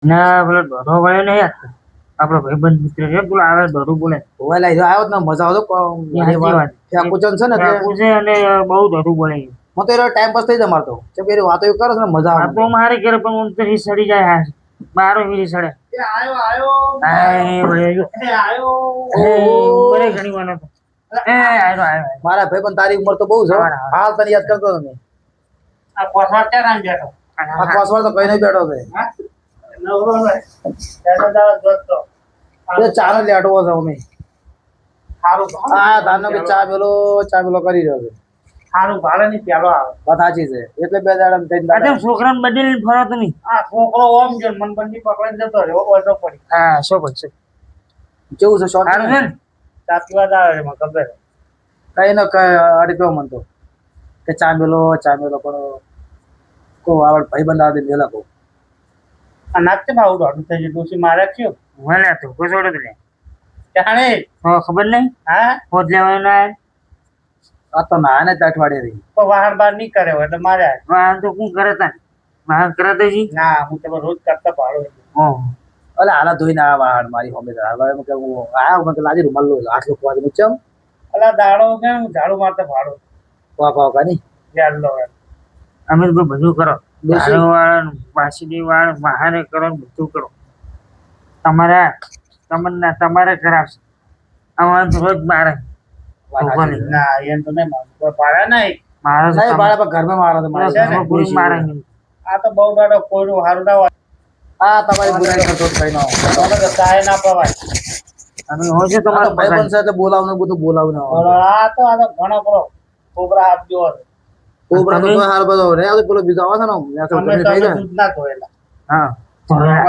ના પેલો દોરો વળે નહીં આપણો ભાઈબંધ મિત્ર છે પેલો આવે દોરું બોલે ઓય લાઈ આવ્યો ને મજા આવતો સાચી વાત ફેકુચન છે ને એટલે ફેંકવું છે અને બહુ દોરું બોલે મને તો એનો ટાઈમ પાસ થઈ જાય મારતો કેમ કે એની વાતો એવું કરે છે ને મજા આ આવે તો મારે ઘરે પણ હું તો રીસ સડી જાય હા મારો વીરી સડે એ આયો આય વળે ગયો આયો બરે ઘણી વાનો તો આયો આયો મારા ભાઈ પણ તારી ઉંમર તો બહુ છે હાલ તને યાદ કરતો તમે આ કોસવા ક્યાં કામ બેઠો આ પાસવર્ડ તો કઈ નહીં બેઠો છે નવરો ભાઈ ચાલો દાવ જોતો એ ચાનો લેટવો છે અમે સારું આ ધાનો કે ચા પેલો કરી રહ્યો છે સારું ભાડે ની પેલો આવે વાત સાચી છે એટલે બે દાડા થઈને અરે છોકરાને બદલી ફરો તમે આ છોકરો ઓમ જો મન બંદી પકડીને જતો રહ્યો ઓછો પડી હા શું પડશે કેવું છે શોર્ટ સારું છે ને સાચી વાત આવે છે મને ખબર કઈ ન કઈ અડી મન તો કે ચા મેલો પણ કો આવડ ભાઈ બંધ આવે મેલા કો આ નાચતે ભાવ દોડું થઈ ગયું ડોસી મારે કયો વળ્યા તો કોઈ જોડે ને જાણે ખબર નહીં હા હોદ લેવાય ના આ તો ના ને અઠવાડિયે રહી તો વાહન બાર નહીં કરે એટલે મારે વાહન તો શું કરે તા વાહન કરે તો જી ના હું તો રોજ કરતા ભાડો અલે હાલા ધોઈને આ વાહન મારી હોમે હાલવા એમ કે હું આયા મને લાજી રૂમાલ લો આટલો ખવા દે ચમ અલા દાડો કે ઝાડુ મારતા ભાડો વાહ કાની યાદ લો અમે તો બધું કરો ઝાડુ વાળ વાસીની વાળ વાહને કરો બધું કરો તમારે કરાવશે અમારે રોજ મારે ના એમ તો નહીં પાડે નહીં મારે નહીં પાડે પણ ઘરમાં મારે તો મારે આ તો બહુ દાડો કોઈનું સારું ના હોય આ તમારી બુરાઈ કરતો કઈ ના હોય સાય ના પવાય અમે હોય છે તમારો ભાઈ બનશે એટલે બોલાવને બધું બોલાવને આ તો ઘણો કરો કોબરા આપજો કોબરા તો હાર બધો રે આ પેલો બીજો આવે છે ને મેં તો થઈ જાય દૂધ ના ધોયેલા હા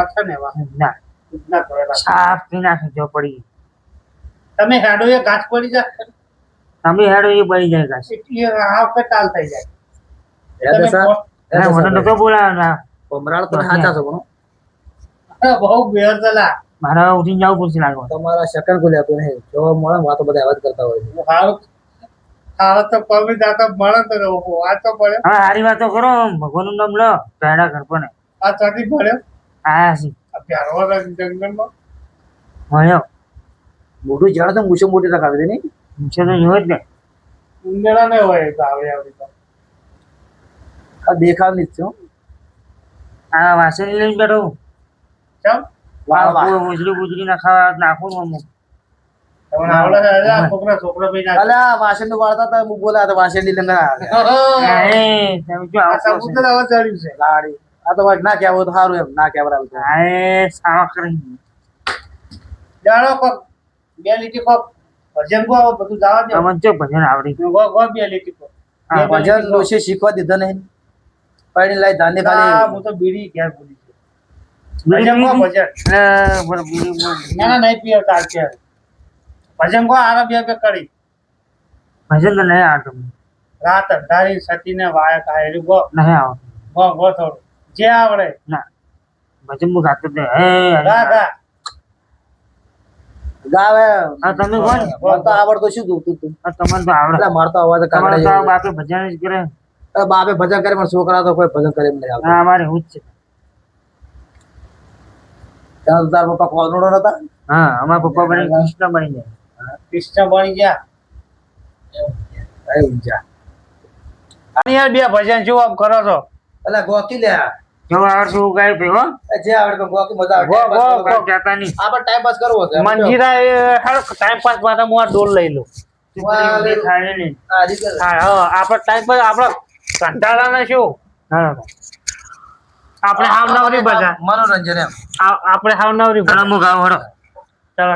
છે ને ના દૂધ ના ધોયેલા સાફ પી નાખી જો પડી તમે હેડો એ ઘાસ પડી જાય તમે હેડો એ પડી જાય ઘાસ એ હાફ કે તાલ થઈ જાય એ સર મને તો બોલાવ ના કોમરાળ તો હાચા છો બનો બહુ બેર ચલા મારા ઉઠીને જવું પડશે લાગો તમારા સેકન્ડ ખોલ્યા તો નહીં જો મળે વાતો બધા અવાજ કરતા હોય છે હારું હાલ તો પમી જાતા મળે તો વાત તો પડે હા હારી વાતો કરો ભગવાનનું નામ લો પેડા ઘર પર આ ચોથી પડ્યો હા સી આ પ્યારવા જંગલમાં મળ્યો મોટું ઝાડ તો મૂછો મોટી રખાવી દે નહીં મૂછો તો હોય જ ને ઉંદેડા ને હોય તો આવડી તો આ દેખાવ નહીં છો આ વાસણી લઈને બેઠો ચમ ઉજળી બુજળી ના ખાવા નાખું અમુક અલા વાસણ નું વાળતા હતા હું બોલા તો વાસણ ની લંગર આ તો ના કહેવું તો સારું એમ ના કહેવડાવું જાણો કોક બે લીટી કોક ભજન કો બધું જવા દે અમન ચો ભજન આવડી ગો બે લીટી કો ભજન લોશે શીખવા દીધા નહીં પડી લાઈ ધાને ખાલી હું તો બીડી ક્યાં ભૂલી ભજન કો ભજન ના નહીં પીઓ તાર કે ભજન કો આરા બે કરી ભજન તો નહીં આવતું રાત અંધારી સતીને વાય કાયરી ગો નહીં આવ ગો થોડું જે આવડે ના ભજન મુ ગાતો દે હે ગા ગા ગાવે આ તમે કોણ મને તો આવડતો શું તું આ તમને તો આવડે એટલે મારતો અવાજ તમારે તો બાપે ભજન જ કરે બાપે ભજન કરે પણ છોકરા તો કોઈ ભજન કરે નહીં આવતા હા અમારે હું જ છે ત્યાં તાર પપ્પા કોનોડો નતા હા અમારા પપ્પા બની કૃષ્ણ બની ગયા કૃષ્ણ બની ગયા એ ઊંચા યાર બે ભજન શું આમ કરો છો એટલે ગોકી લ્યા જો આવડતું ગાય ભેગો જે આવડે ગોકી મજા આવે ગો કહેતા નહીં આપણે ટાઈમ પાસ કરવો છે મંજીરા એ ટાઈમ પાસ માટે હું આ ડોલ લઈ લઉં આપણે ટાઈમ પાસ આપણે કંટાળાના શું આપણે હાવ નવરી બધા મનોરંજન એમ આપણે હાવ નવરી અમુક આવ હડો ચલો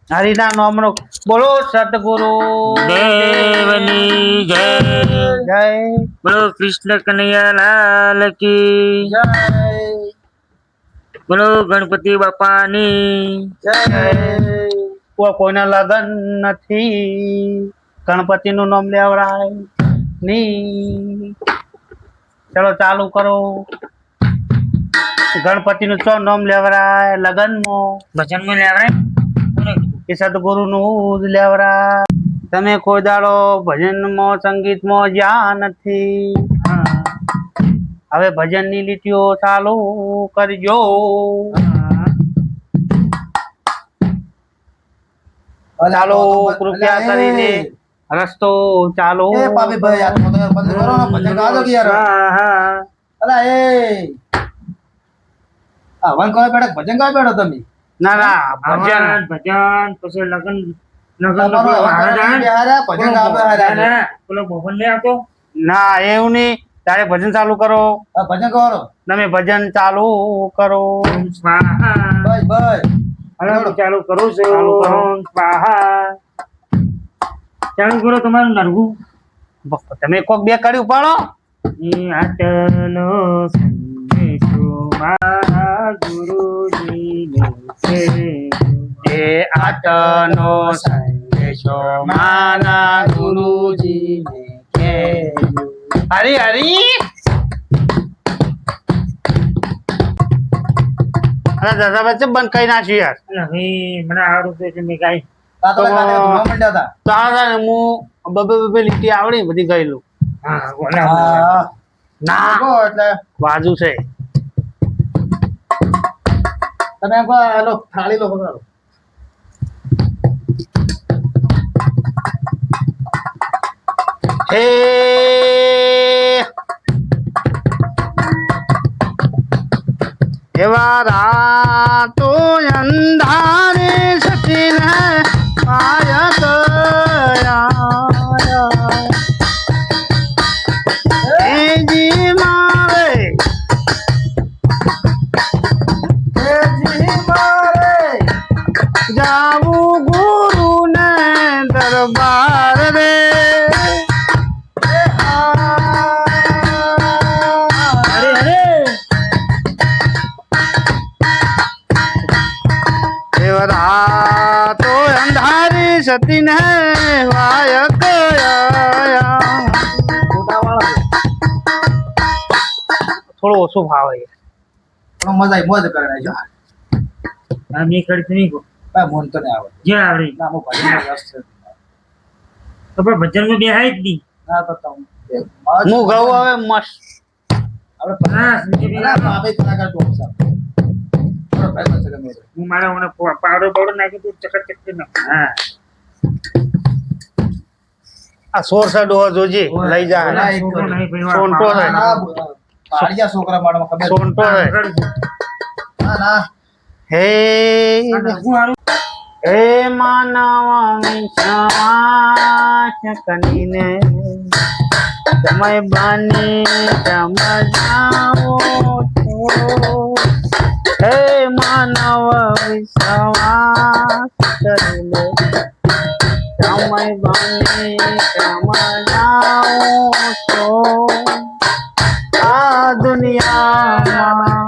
હરિના નામનો બોલો સતગુરુ દેવની જય જય બોલો કૃષ્ણ કનૈયા લાલ કી જય બોલો ગણપતિ બાપાની જય કોઈના લગન નથી ગણપતિ નું નામ લેવડાય ની ચલો ચાલુ કરો ગણપતિ નું ચો નામ લેવરાય લગન માં ભજન માં લેવરાય કે સદગુરુ નું લેવરાય તમે કોઈ દાડો ભજન માં સંગીત માં જ્યાં નથી હવે ભજનની લીટીઓ ચાલુ કરજો. ચાલો કૃપયા કરીને રસ્તો ચાલો. એ પાપી ભાઈ યાર તો યાર બંધ કરો ને ભજન ગાજો કે યાર. અલા એ આ વન કોઈ બેઠક ભજન ગાય બેઠો તમે. ના ના ભજન ભજન પછી લગન તમારો બિહારા ભજન ગાવે હારા. પેલો મોહન ને આપો. ના એવું નહીં. તારે ભજન ચાલુ કરો. આ ભજન કરો તમે ભજન ચાલુ કરો. સ્વાહા. બસ બસ. હવે હું ચાલુ કરું છું. ચાલુ કરો. સ્વાહા. ચાલુ કરો તમારું નરવું. તમે કોક બે કડી ઉપાડો. એ આટલો સંદેશો મારા ગુરુજીને છે. એ આટનો સંદેશો મારા ગુરુજીને કહેજો. હરી હરી. અરે દાદા બચ્ચે બંધ કરી નાખ્યું યાર. અને હવે મને આવડું છે કે મેં ગાય. કાતો કાતે ધૂમા મંડ્યા હતા. તારા ને હું બબે લીટી આવડી બધી ગયેલું. હા બોલા હા ના કહો એટલે બાજુ છે. તમે એમ કહો હાલો થાળી લો પકડો. હે એવા રાતો અંધારે સતીને માયા કયા હે જી મારે એ જી મારે જાવું ગુરુ ને દરબાર રે. અરે અરે તો અંધારી સતી ને વાય કયા. થોડું ઓછું ભાવે. પણ મજા આવી મોજ કરે નાખજો. આ મેં કરતી નહીં કહો. ભાઈ મોન તો નહીં આવે. જે આવડે. ના હું ભજન રસ છે. તો પણ ભજનમાં બે હાઈ જ નહીં. ના તો તમ હું ઘઉં હવે મસ્ત. આપણે હા, ના પાપે કલાકાર તો સાહેબ. થોડો ભાઈ બચે ગમે તે. હું મારા મને પાવડર પાવડર નાખી તું ચકર ચકર નાખ. હા આ સોર સાડો જોજે લઈ જા. ના, એક છોકરો નહીં ભાઈ, સોનટો પાવડર છે. ના પાડિયા છોકરા માડમાં ખબર. સોનટો હા, રે. કરજો. ના ના હે આ નરવું હારું. હે માનવ વિશ્વાસ કરીને સમય બની સમજાવો છો. હે માનવ વિશ્વાસ કરીને સમય બની સમજાવો છો. આ દુનિયામાં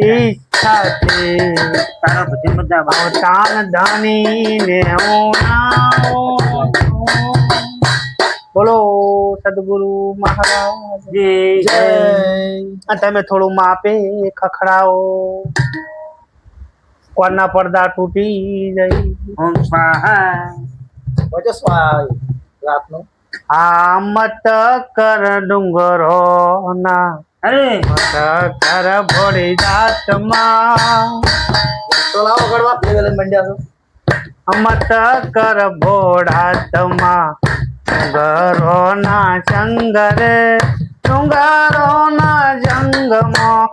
ઈચ્છા છે તારા ભજન બધા આવે. અવતાન ધની બોલો સદગુરુ મહારાજ જય આ તમે થોડું માપે ખખડાવો. કોના પડદા તૂટી જાય. ઓમ સ્વાહા. વજે સ્વાય રાતનો આ મત કર ડુંગરો ના અરે મત કર ભોળી જાતમાં. તો લાવો ગડવા લેવલ મંડ્યા છો. મત કર ભોળાતમાં ડુંગરો ના સંગરે ડુંગરો ના જંગમાં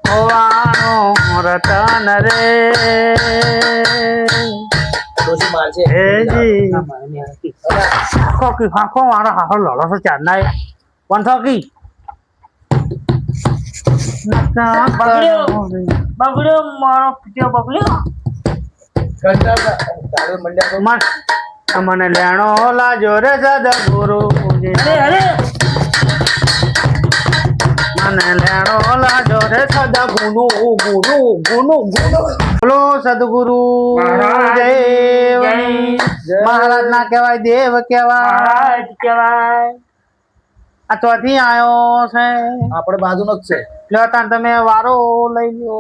હોવાનો રતન રે. ડોસી મારશે હેજી ના મારે નહીં આવતી. કોકી ફાંકો મારો હાથો લડો છો ચાર ના પણ થોકી બગડ્યો મારો પિત્યો બગડ્યો. કંટાળા તારે મંડ્યા છો. મને લેણો લાજો રે સદગુરુ અરે અરે મને લેણો લાજો રે સદગુરુ ગુરુ ગુરુ ગુરુ બોલો સદગુરુ મહારાજ દેવની જય. મહારાજ ના કહેવાય દેવ કહેવાય. મહારાજ કહેવાય. આ ચોથી આયો છે આપણે બાજુનો જ છે. લ્યો તાન તમે વારો લઈ લ્યો.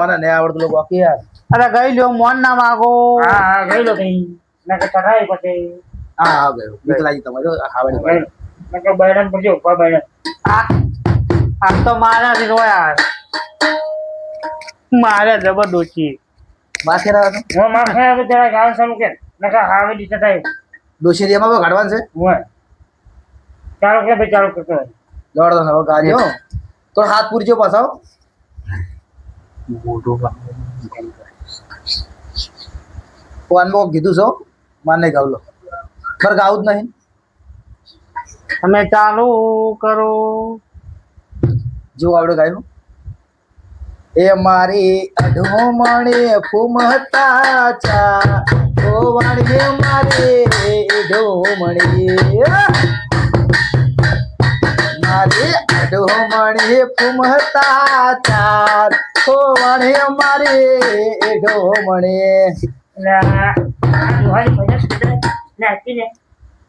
મને નહીં આવડતું લોકો બાકી યાર. અરે ગઈ લ્યો મોન ના માગો. હા હા ગઈ લો કઈ. નકર ચઢાઈ પછી. હા હા ગયો બીક લાગી તમારે આ ખાવાની નકર બૈરામ પડજો ઉભા બૈરામ. આ આમ તો મારાથી રોયા મારે જબરદસ્તી માથે ના હું માર ખાય હવે જરા ગાવ સારું કે નકા હાવે દીતા થાય ડોશીરિયામાં કાઢવાનું છે હું ચાલો કે ભાઈ ચાલો કરતો દોડ દો હવે ગાજો તો હાથ પૂરજો પાછો ફોનમાં કીધું છો માને ગાવલો ખર ગાવું જ નહીં તમે ચાલુ કરો જો આવડે ગાયું એ મારી અઢોમણી ફૂમતા ચા ઓ વાણીએ મારી અઢોમણી મારી અઢોમણી ફૂમતા ચા ઓ વાણીએ મારી અઢોમણી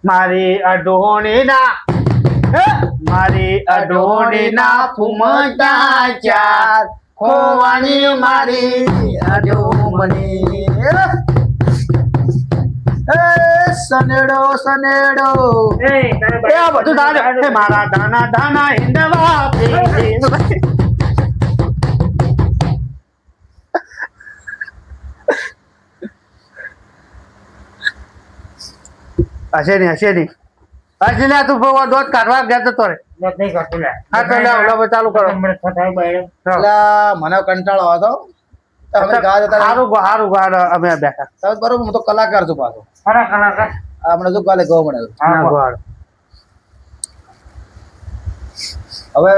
મારી અઢોણીના મારી અઢોણીના ફૂમતા ચાર ખોવાની મારી અઢોમણી એ સનેડો સનેડો એ તારે એ આ બધું દાદા મારા દાના દાના હિંદવા હશે નહીં હશે લે તું દોધ કાઢવા ગયા તો રે મત નહીં કરતો લે હા તો લે ઓલા ચાલુ કરો હમણાં થતા બહાર પેલા મને કંટાળો હતો તમે ગા જતા સારું સારું અમે બેઠા તમે બરોબર હું તો કલાકાર છું પાછો ખરા કલાકાર આપણે શું કાલે ગો મળે ના ગોળ હવે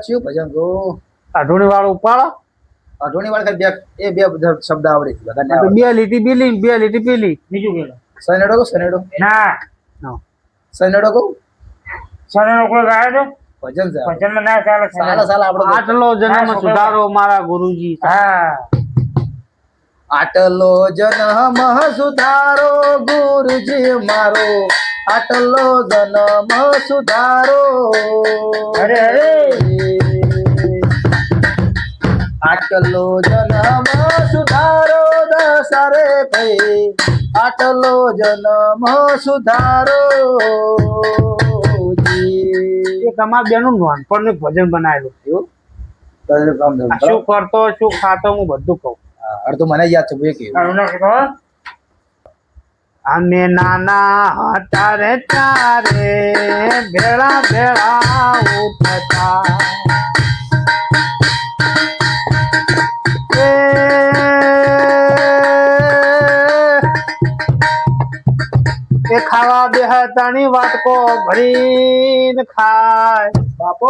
ચિયું ભજન ગો અઢોણી વાળું ઉપાડો અઢોણી વાળા બે એ બે શબ્દ આવડે છે બધાને તો બે લીટી પીલી બે લીટી પીલી બીજું કે સનેડો કો સનેડો ના સનેડો કો સનેડો કોઈ ગાય તો ભજન છે ભજનમાં ના ચાલે સાલા સાલા આપણો આટલો જન્મ સુધારો મારા ગુરુજી હા આટલો જન્મ સુધારો ગુરુજી મારો આટલો જન્મ સુધારો અરે અરે આટલો જન્મ સુધારો દસરે ભાઈ આટલો જન્મ સુધારો એ તમારા બેનું નાનપણનું ભજન બનાવેલું આ શું કરતો શું ખાતો હું બધું કહું અડધું મને યાદ છે ભાઈ કેવું તારું ના કીધો અમે નાના હતા રે ત્યારે ભેળા ભેળા ઉઠતા એ ખાવા બેહતાની વાટકો ભરીને ખાય બાપો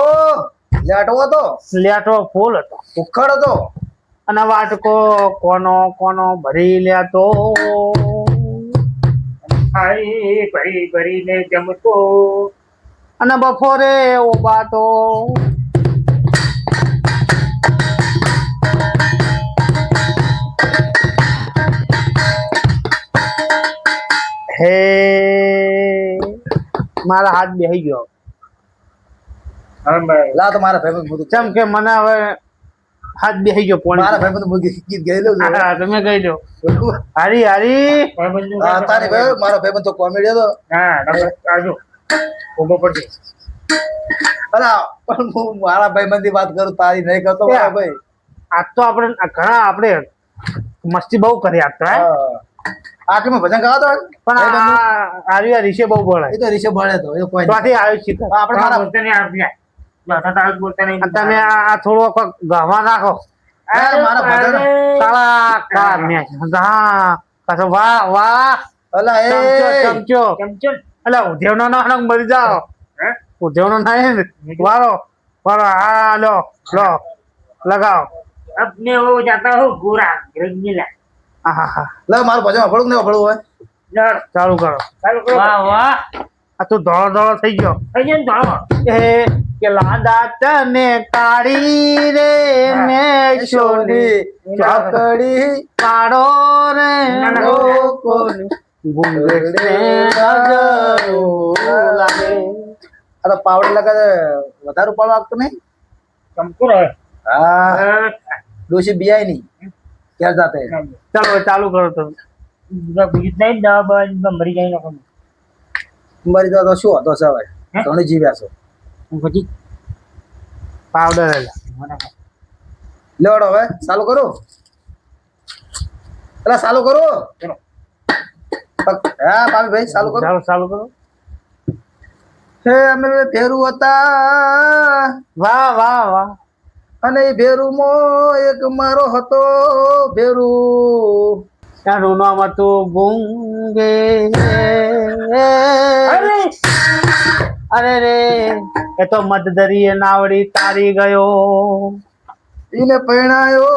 લેટવો હતો લેટો ફૂલ હતો ઉખડ હતો અને વાટકો કોનો કોનો ભરી લેતો ખાઈ ભરી ભરીને જમતો અને બપોરે ઉબાતો હે મારા હાથ બેહી ગયો હા ભાઈ લા તો મારા ભાઈ બધું કેમ કે મને હવે હાથ બેહી ગયો પોણી મારા ભાઈ બધું ગીત ગયેલું છે હા, તમે કહી દો હારી હારી ભાઈબંધનું હા તારી ભાઈ મારો ભાઈ તો કોમેડી હતો હા નંબર આવજો ઉભો પડશે અલા પણ હું મારા ભાઈ બંધી વાત કરું તારી નહીં કરતો મારા ભાઈ આજ તો આપણે ઘણા આપણે મસ્તી બહુ કરી આજ તો હે? આટલું ભજન ગાતો પણ આ રીશે બહુ બોલે એ તો રીશે ભણે તો એ કોઈ ત્યાંથી આવ્યું શીખર આપણે મારા મારા બોલતા નહીં આવડતું યાર તારું બોલતા નહીં અને તમે આ થોડું વખત ગહવા નાખો મારા ભજન કાળા કાર મેચ હા પાછો વાહ વાહ અલા એ ચમચો ચમચો એટલે ઉધેવનો ના રંગ મરી જાઓ હે ઉધેવનો નહીં વાળો વાળો હા લો લગાવો अपने वो जाता हो गोरा रंगीला હા હા લે મારું ભજન અભળું ને અભળું હોય लड़ ચાલુ કરો ચાલુ કરો વાહ વાહ આ તો ધોળો ધોળો થઈ ગયો થઈ જાય ને ધોળો એ કે લાડા તને કાળી રે મેં સોની ચોકડી પાડો રે લોકોની ગુંગે નજરો લાગે આ તો પાવડે લગા વધારે પાડો આપતો નહીં ચમકુ રહે હા ડોશી બિયાય નહીં ક્યાં જાતે ચાલો ચાલુ કરો તમે બીજું નહીં દવા બવા મરી જાય ને મરી જાવ તો શું હતો સવાય ઘણી જીવ્યા છો પછી પાવડર લેવડો હવે ચાલુ કરું એટલે ચાલુ કરું ચલો. હા ભાઈ ચાલુ કરું ચાલો ચાલુ કરો. હે અમે ભેરું હતા વાહ વાહ વાહ. અને એ ભેરુંમાં એક મારો હતો ભેરું ત્યાં રૂનામાં તું ગુંગે અરે રે એ તો મધદરીએ નાવડી તારી ગયો. એને પરણાયો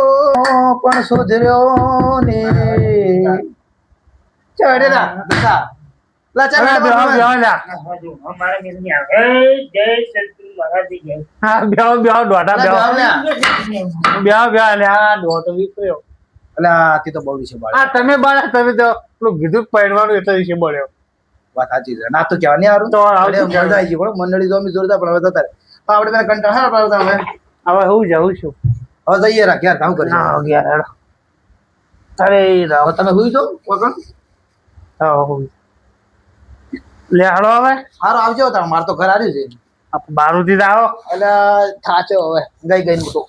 પણ સુધર્યો ને ચડેલા બેટા લા ચા અરે બેટા બેહો બેહો લ્યા. હજુ અમારા મેળની આવે. જય સદગુરુ મહારાજની જય. હા બેહો બેહો દોઢા બેહો લા બેહો બેહો લ્યા દોઢો વિકર્યો. અલા તે તો બહુ વિશે બાળ આ તમે બાળા તમે તો પેલું કીધું પહેરવાનું એટલે વિશે મળ્યો. વાત સાચી છે ના તો કહેવા નહીં હારું તો આવું અરે મજા આવી ગઈ પણ મંડળી તો અમે જોરદાર પણ હવે તો તારે આપણે પેલા કંટાળ હા પાડતા હવે હવે હું જાઉં છું. હવે જઈએ રાખ યાર કામ કરી ના ગયા હેડો. અરે રાવ હવે તમે હુઈ જાઓ કોકણ લે હાલો હવે હારો આવજો તાર માર તો ઘર આવ્યું છે બારુથી આવો. એટલે થાચો હવે ગઈ ગઈ તો